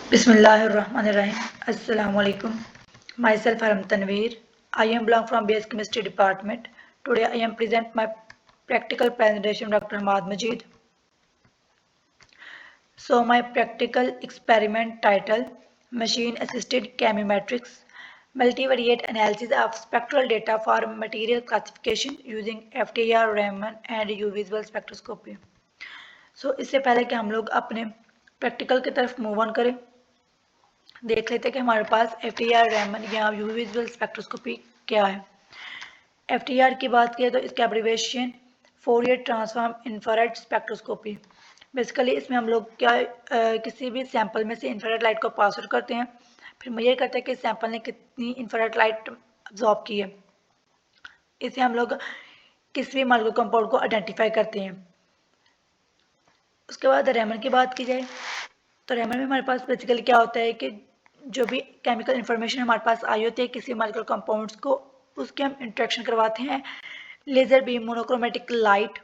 Bismillahirrahmanirrahim. Assalamu alaikum. Myself I am Tanveer. I am belong from base chemistry department. Today I am present my practical presentation Dr. Hamad Majid. So my practical experiment title Machine Assisted Chemometrics Multivariate Analysis of Spectral Data for Material Classification using FTIR, Raman and U visual spectroscopy. So इससे पहले कि हम लोग अपने practical की तरफ move on करें, देख लेते हैं कि हमारे पास FTIR, Raman या यू विजुअल स्पेक्ट्रोस्कोपी क्या है। FTIR की बात करें तो इसका abbreviation Fourier transform infrared spectroscopy. Basically इसमें हम लोग क्या किसी भी सैंपल में से इंफ्रारेड लाइट को पास आउट करते हैं, फिर मेजर करते हैं कि सैंपल ने कितनी इंफ्रारेड लाइट अब्जॉर्ब की है। इससे हम लोग किसी भी मॉलिक्यूलर कंपाउंड को आइडेंटिफाई करते हैं। उसके बाद रेमन की बात की जाए तो रेमन में हमारे पास बेसिकली क्या होता है कि जो भी केमिकल इंफॉर्मेशन हमारे पास आई होती है किसी मॉलिक्यूलर कंपाउंड्स को, उसके हम इंट्रैक्शन करवाते हैं लेजर बीम मोनोक्रोमेटिक लाइट।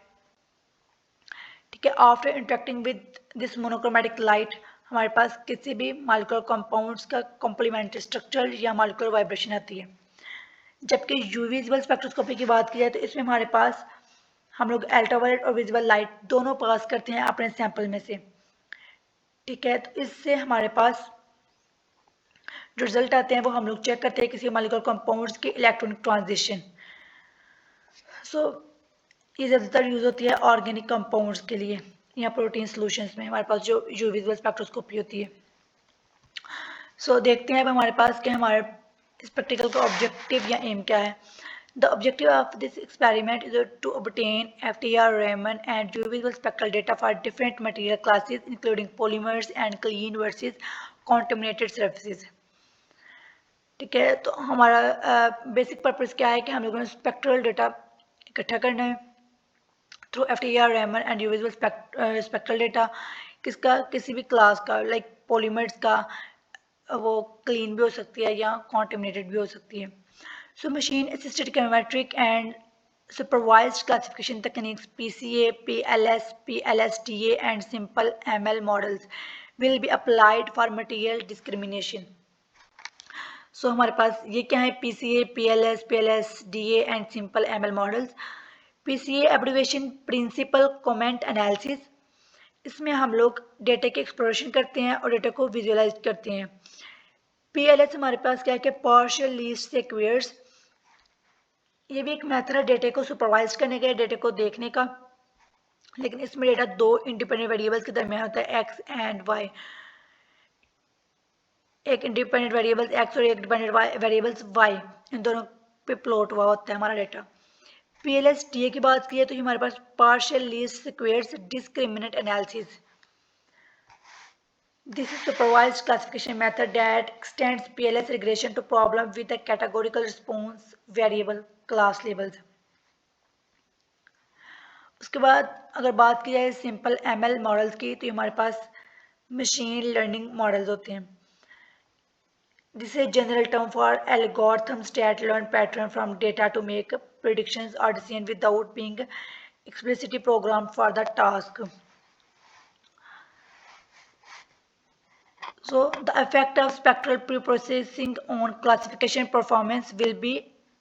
ठीक है, after interacting with this monochromatic light हमारे पास किसी भी मॉलिक्यूलर कंपाउंड्स का कॉम्प्लीमेंट्री स्ट्रक्चर या मॉलिक्यूलर वाइब्रेशन आती है। जबकि यूवी विजुअल स्पेक्ट्रोस्कोपी की बात की जाए तो इसमें हमारे पास हम लोग अल्ट्रावायलेट और विजिबल लाइट दोनों पास करते हैं अपने सैंपल में से। ठीक है, तो इससे हमारे पास जो रिजल्ट आते हैं वो हम लोग चेक करते हैं किसी मॉलिक्यूलर कंपाउंड्स के इलेक्ट्रॉनिक ट्रांजिशन। सो ये ज़्यादातर यूज़ होती है ऑर्गेनिक कंपाउंड्स के लिए या प्रोटीन सॉल्यूशंस में हमारे पास जो यू विजुअल स्पेक्ट्रोस्कोपी होती है। सो देखते हैं अब हमारे पास कि हमारे इस प्रैक्टिकल का ऑब्जेक्टिव या एम क्या है। The objective of this experiment is to obtain FTIR, Raman and U visual spectral data for different material classes including polymers and clean versus contaminated surfaces. ठीक है, तो हमारा बेसिक पर्पस क्या है कि हम लोगों ने स्पेक्ट्रल डेटा इकट्ठा करना है through FTIR, Raman and you visual spectral data किसका, किसी भी क्लास का, लाइक पॉलीमर्स का, वो क्लीन भी हो सकती है या कॉन्टेमिनेटेड भी हो सकती है। So machine assisted chemometric and supervised classification techniques PCA, PLS, PLSTA and simple ML models will be applied for material discrimination. So हमारे पास ये क्या है PCA, PLS, PLSDA and simple ML models. PCA abbreviation Principal Comment Analysis. इसमें हम लोग data की exploration करते हैं और डेटा को विजुअलाइज करते हैं। PLS हमारे पास क्या है कि पार्शियल लीस्ट स्क्वेयर्स, ये भी एक मेथड है डेटा को सुपरवाइज करने का, डेटा को देखने का, लेकिन इसमें डेटा दो इंडिपेंडेंट वेरिएबल्स के दरमियान होता है एक्स एंड वाई। एक इंडिपेंडेंट वेरिएबल्स एक्स और एक डिपेंडेंट वेरिएबल्स वाई, इन दोनों पे प्लॉट हुआ होता है हमारा डेटा। PLSTA की बात की है तो ये हमारे पास partial least squares discriminant analysis. This is supervised classification method that extends PLS regression to problem with a categorical response variable class labels. उसके बाद अगर बात की जाए सिंपल ML मॉडल्स की तो ये हमारे पास मशीन लर्निंग मॉडल्स होते हैं। This is a general term for algorithms that learn pattern from data to make predictions or decisions without being explicitly programmed for the task. So the effect of spectral preprocessing on classification performance will be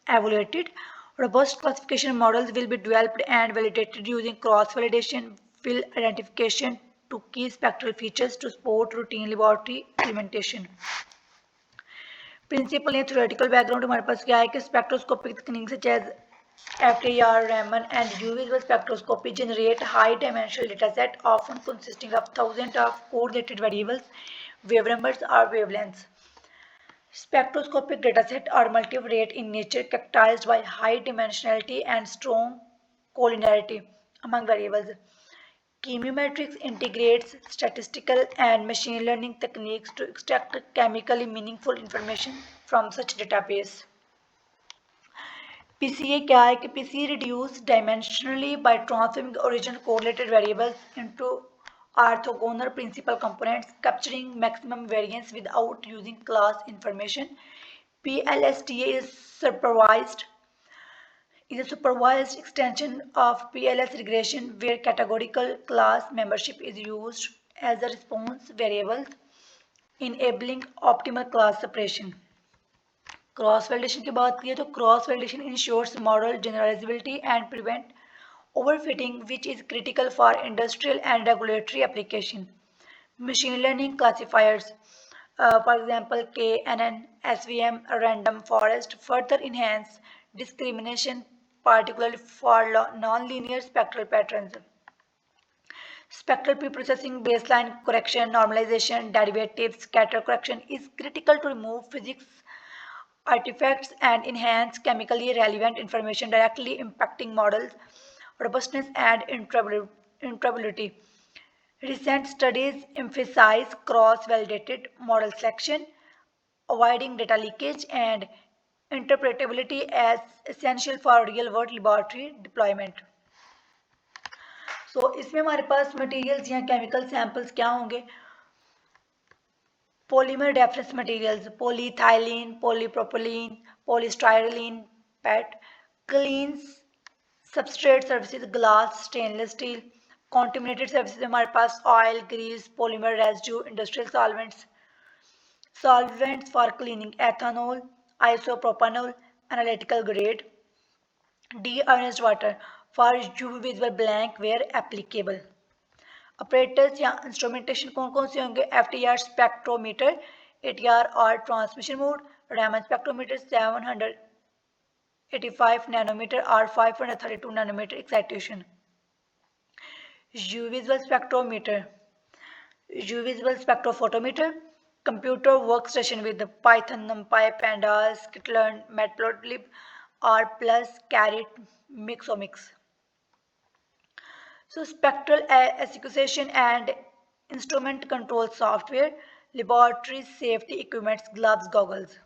evaluated. Robust classification models will be developed and validated using cross-validation, field identification to key spectral features to support routine laboratory implementation. Principle या theoretical background हमारे पास क्या है कि spectroscopic तकनीक such as FTIR, Raman and U visual spectroscopy generate high dimensional dataset often consisting of thousands of correlated variables, wave numbers or wavelengths. Spectroscopic dataset are multivariate in nature, characterized by high dimensionality and strong collinearity among variables. Chemometrics integrates statistical and machine learning techniques to extract chemically meaningful information from such database. PCA क्या है कि PCA reduce dimensionally by transforming original correlated variables into orthogonal principal components, capturing maximum variance without using class information. PLSTA is a supervised extension of PLS regression where categorical class membership is used as a response variable. Enabling optimal class separation. Cross validation की बात की तो cross validation ensures model generalizability and prevent overfitting, which is critical for industrial and regulatory application. Machine learning classifiers, for example, KNN, SVM, random forest, further enhance discrimination, particularly for non-linear spectral patterns. Spectral preprocessing, baseline correction, normalization, derivatives, scatter correction is critical to remove physics artifacts and enhance chemically relevant information directly impacting models robustness and interpretability. Recent studies emphasize cross-validated model selection, avoiding data leakage, and interpretability as essential for real-world laboratory deployment. So, इसमें हमारे पास materials या chemical samples क्या होंगे? Polymer reference materials, polyethylene, polypropylene, polystyrene, PET, clean substrate surfaces, glass, stainless steel, contaminated surfaces हमारे पास oil, grease, polymer residue, industrial solvents, solvents for cleaning, ethanol, isopropanol, analytical grade, deionized water for UV visible blank where applicable. Operators या instrumentation कौन कौन से होंगे? FTR spectrometer, ATR और transmission mode, Raman spectrometer 785 nanometre और 532 nanometre excitation, UV visual spectrometer, UV visual spectrophotometer, computer workstation with Python, numpy, pandas, skitlearn, matplotlib, R+, caret, mixomics. So spectral acquisition and instrument control software, laboratory safety equipments, gloves, goggles.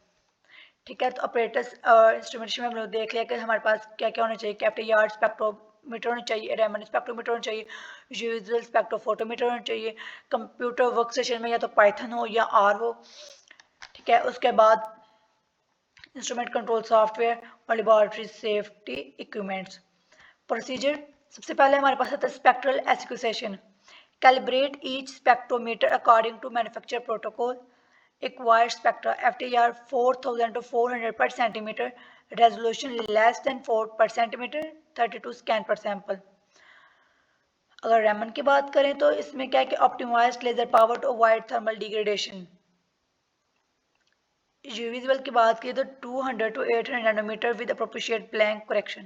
ठीक है, तो operators instrumentation में हम लोग देख लिया कि हमारे पास क्या क्या होना चाहिए। कैप्टियार्ड स्पेक्ट्रोमीटर होना चाहिए, रैमन स्पेक्ट्रोमीटर होना चाहिए, विजुअल स्पेक्ट्रोफोटोमीटर होना चाहिए, कंप्यूटर वर्क स्टेशन में या तो पाइथन हो या आर हो। ठीक है, उसके बाद इंस्ट्रूमेंट कंट्रोल सॉफ्टवेयर और लेबोरेटरी सेफ्टी इक्विपमेंट्स। प्रोसीजर, सबसे पहले हमारे पास आता है spectral acquisition. Calibrate each spectrometer according to manufacture protocol. Acquired spectra FTR 4000 to 400 per centimeter, resolution less than 4 per centimeter, 32 scan per sample. अगर रैमन की बात करें तो इसमें क्या है कि optimized laser power to avoid thermal degradation. UV visual की बात की तो 200 to 800 nanometer with appropriate blank correction.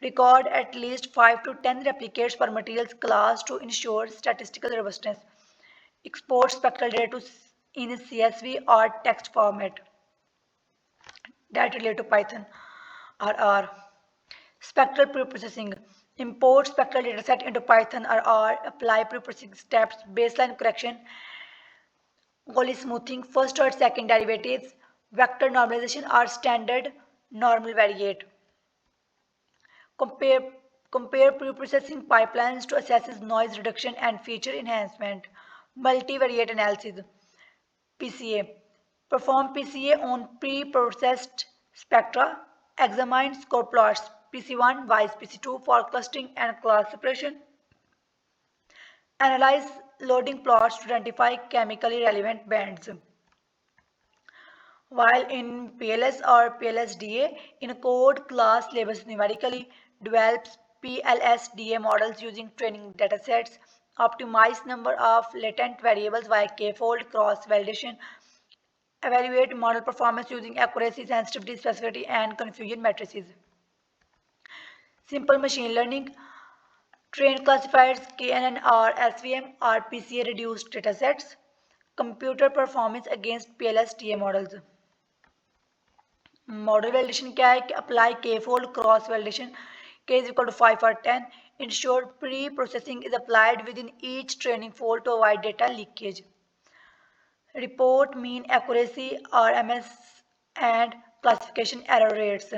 Record at least 5 to 10 replicates per materials class to ensure statistical robustness. Export spectral data in CSV or text format that relate to Python or R. Spectral preprocessing. Import spectral dataset into Python or R. Apply preprocessing steps, baseline correction, Gaussian smoothing, first or second derivatives, vector normalization or standard normal variate. Compare preprocessing pipelines to assess noise reduction and feature enhancement. Multivariate analysis, PCA. Perform PCA on pre-processed spectra. Examine score plots PC1, WISE, PC2 for clustering and class separation. Analyze loading plots to identify chemically relevant bands. While in PLS or PLSDA, encode class labels numerically, develops PLSDA models using training datasets, optimize number of latent variables via k-fold cross-validation, evaluate model performance using accuracy, sensitivity, specificity, and confusion matrices. Simple machine learning, trained classifiers, KNN or SVM or PCA reduced datasets, computer performance against PLSDA models. Model validation क्या है कि apply के fold cross validation k is equal to 5 or 10 ensure pre-processing is applied within each training fold to avoid data leakage. Report mean accuracy RMS and classification error rates.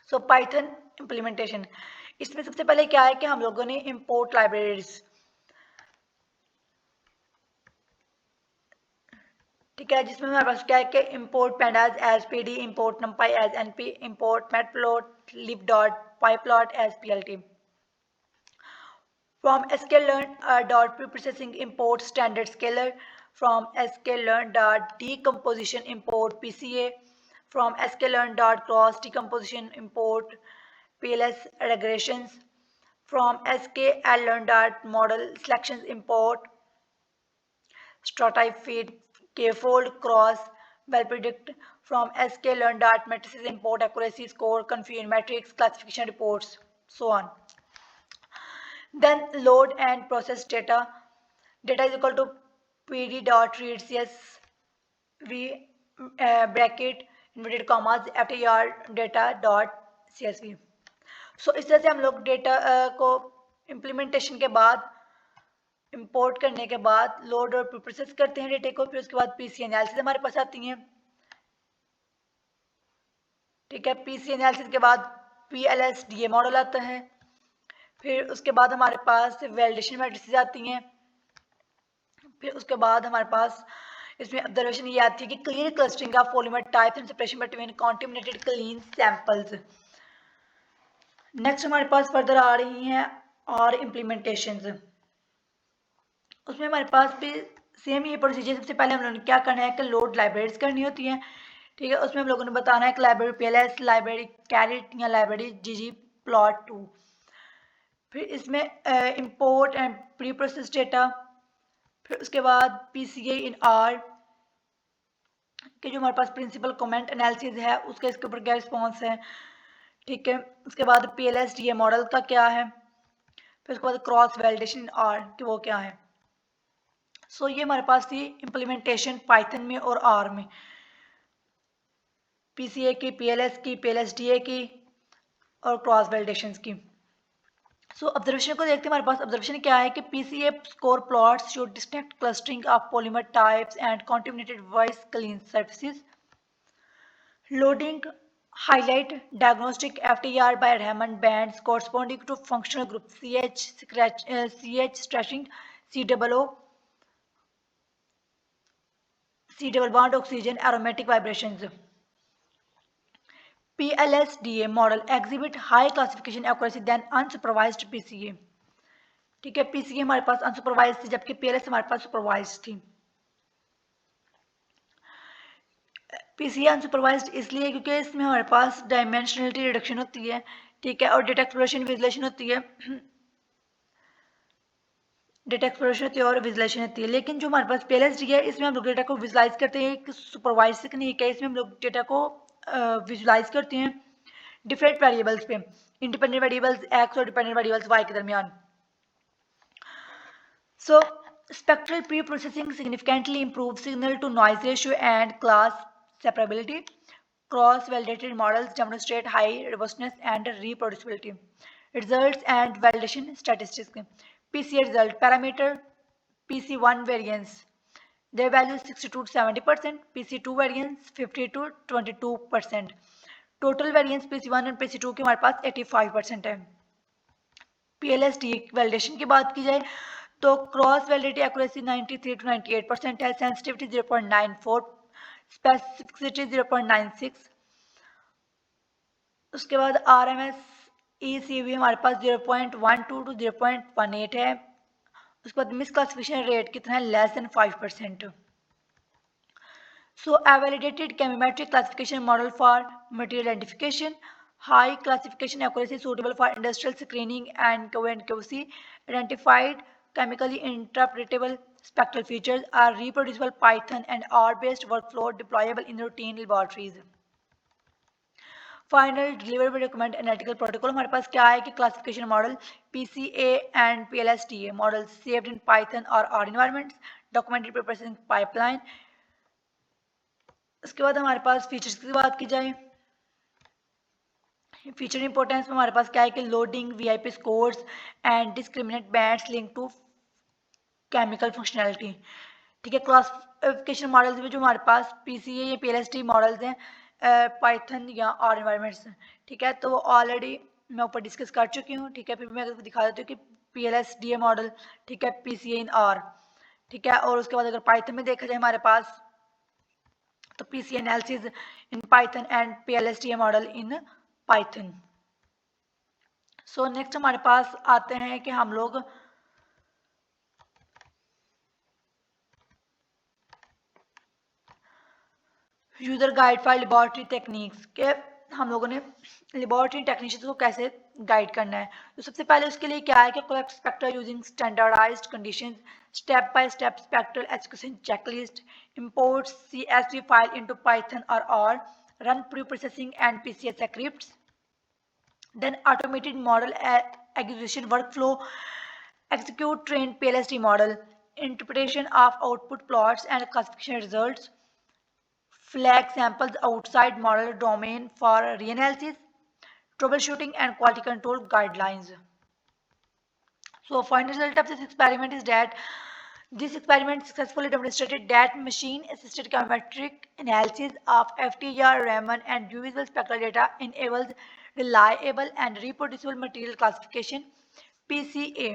So Python implementation, इसमें सबसे पहले क्या है कि हम लोगों ने import libraries, ठीक है, जिसमें हमारे पास क्या है कि import pandas as pd, import numpy as np, import matplotlib dot pyplot as plt. From sklearn dot preprocessing import standard scalar, from sklearn.decomposition import PCA, from sklearn.cross decomposition import PLS regressions, from sklearn.model selections import stratified k-fold cross well predict, from sklearn.matrices import accuracy score configure metrics classification reports, so on. Then load and process data. Data is equal to pd.read csv bracket inverted commas ftr data dot csv. सो इस तरह से हम लोग data को implementation के बाद import करने के बाद लोड और प्रोसेस करते हैं डेटा को, फिर उसके बाद पीसी एनालिसिस हमारे पास आती हैं। ठीक है, पीसी एनालिसिस के बाद पीएलएसडीए मॉडल आता है, फिर उसके बाद हमारे पास वैलिडेशन मैट्रिसेस आती हैं, फिर उसके बाद हमारे पास इसमें ऑब्जर्वेशन ये आती है कि clear clustering of polymer types and separation between contaminated clean samples. Next हमारे पास फर्दर आ रही हैं और इम्प्लीमेंटेशंस। उसमें हमारे पास भी सेम ये प्रोसीजर। सबसे पहले हम लोगों ने क्या करना है कि लोड लाइब्रेरीज करनी होती हैं। ठीक है, उसमें हम लोगों ने बताना है कि लाइब्रेरी पीएलएस, लाइब्रेरी कैरेट या लाइब्रेरी ggplot2। फिर इसमें import and pre process data, फिर उसके बाद पीसीए इन आर के जो हमारे पास प्रिंसिपल कमेंट एनालिसिस है उसका इसके ऊपर क्या रिस्पॉन्स है। ठीक है, उसके बाद पीएलएसडीए मॉडल का क्या है, फिर उसके बाद क्रॉस वैलिडेशन आर कि वो क्या है। सो ये हमारे पास थी इम्प्लीमेंटेशन पाइथन में और आर में, पीसीए की, पीएलएस की, पीएलएसडीए की और क्रॉस वैलिडेशन की। सो ऑब्जर्वेशन को देखते हैं। हमारे पास ऑब्जर्वेशन क्या है कि PCA score plots show distinct clustering of polymer types and contaminated versus clean surfaces. Loading highlight diagnostic FTR by Raman bands corresponding to functional group CH, CH stretching, C double bond oxygen aromatic vibrations. PLSDA model exhibit high classification accuracy than unsupervised PCA. ठीक है, PCA हमारे पास unsupervised थी जबकि PLS हमारे पास supervise थी। PCA unsupervised इसलिए क्योंकि इसमें हमारे पास डायमेंशनलिटी रिडक्शन होती है। ठीक है, और डेटा एक्सप्लोरेशन विजुलेशन होती है, डेटा एक्सप्लोरेशन होती है और विजुलाइजेशन होती है। लेकिन जो हमारे पास पीएलएसडी है इसमें हम लोग डेटा को विजुलाइज करते हैं, एक सुपरवाइज तकनीक है, इसमें हम लोग डेटा को विजुलाइज करते हैं डिफरेंट वेरिएबल्स पे, इंडिपेंडेंट वेरिएबल्स एक्स और डिपेंडेंट वेरिएबल्स वाई के दरमियान। So spectral preprocessing significantly improve signal to noise ratio and class separability. Cross-validated models demonstrate high robustness and reproducibility. Results and validation statistics. PCA result parameter PC1 variance. Their value is 60 to 70%. PC2 variance 50 to 22%. Total variance PC1 and PC2 के हमारे पास 85% है। PLSD validation की बात की जाए तो cross validity accuracy 93 to 98% है, sensitivity 0.94, specificity 0.96। उसके बाद RMS ECV हमारे पास 0.12 to 0.18 है। उसके बाद मिसक्लासिफिकेशन रेट कितना है, less than 5%। So validated chemometric classification model for material identification, high classification accuracy suitable for industrial screening and QC, identified chemically interpretable spectral features, are reproducible Python and R-based workflow deployable in routine laboratories. Final deliverable document analytical protocol हमारे पास क्या है कि classification model PCA and PLSDA model saved in Python और R environments, documented processing pipeline. उसके बाद हमारे पास features की बात की जाए, फीचर इंपॉर्टेंस में हमारे पास क्या है कि loading VIP scores and discriminate bands link to chemical functionality. ठीक है, क्लासिफिकेशन मॉडल्स में जो हमारे पास PCA या PLSD मॉडल्स हैं पाइथन या R एनवायरनमेंट्स। ठीक है, तो वो ऑलरेडी मैं ऊपर डिस्कस कर चुकी हूँ। ठीक है, फिर मैं आपको दिखा देती हूँ कि PLSDA मॉडल, ठीक है, PCA इन R। ठीक है, और उसके बाद अगर पाइथन में देखा जाए हमारे पास तो PCA analysis in Python and PLSDA model in Python. So next हमारे पास आते हैं कि हम लोग user guide for laboratory techniques के हम लोगों ने लेबोरेटरी टेक्नीशियंस को कैसे गाइड करना है। तो सबसे पहले उसके लिए क्या है कि collect spectral using standardized conditions, step by step spectral education checklist, import CSV file into Python और R, run pre-processing and PCS scripts, then automated model acquisition workflow, execute trained PLSD model, interpretation of output plots and classification results, flag samples outside model domain for reanalysis, troubleshooting and quality control guidelines. So final result of this experiment is that this experiment successfully demonstrated that machine-assisted chemometric analysis of FTER, Raman, and visual spectral data enables reliable and reproducible material classification (PCA)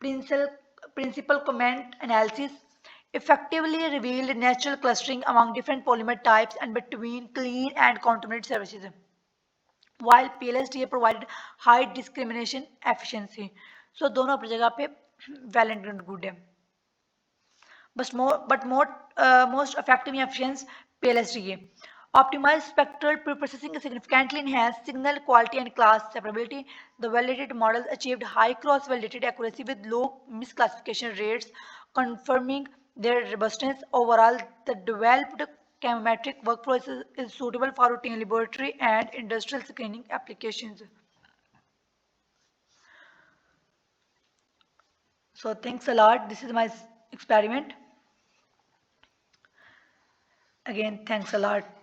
principal comment analysis effectively revealed natural clustering among different polymer types and between clean and contaminated surfaces, while PLSDA provided high discrimination efficiency. So दोनों अपनी जगह पे valid and good है. Most effective and efficient PLSDA. Optimized spectral preprocessing significantly enhanced signal quality and class separability. The validated models achieved high cross-validated accuracy with low misclassification rates, confirming their robustness. Overall, the developed chemometric workflow is suitable for routine laboratory and industrial screening applications. So thanks a lot. This is my experiment. Again, thanks a lot.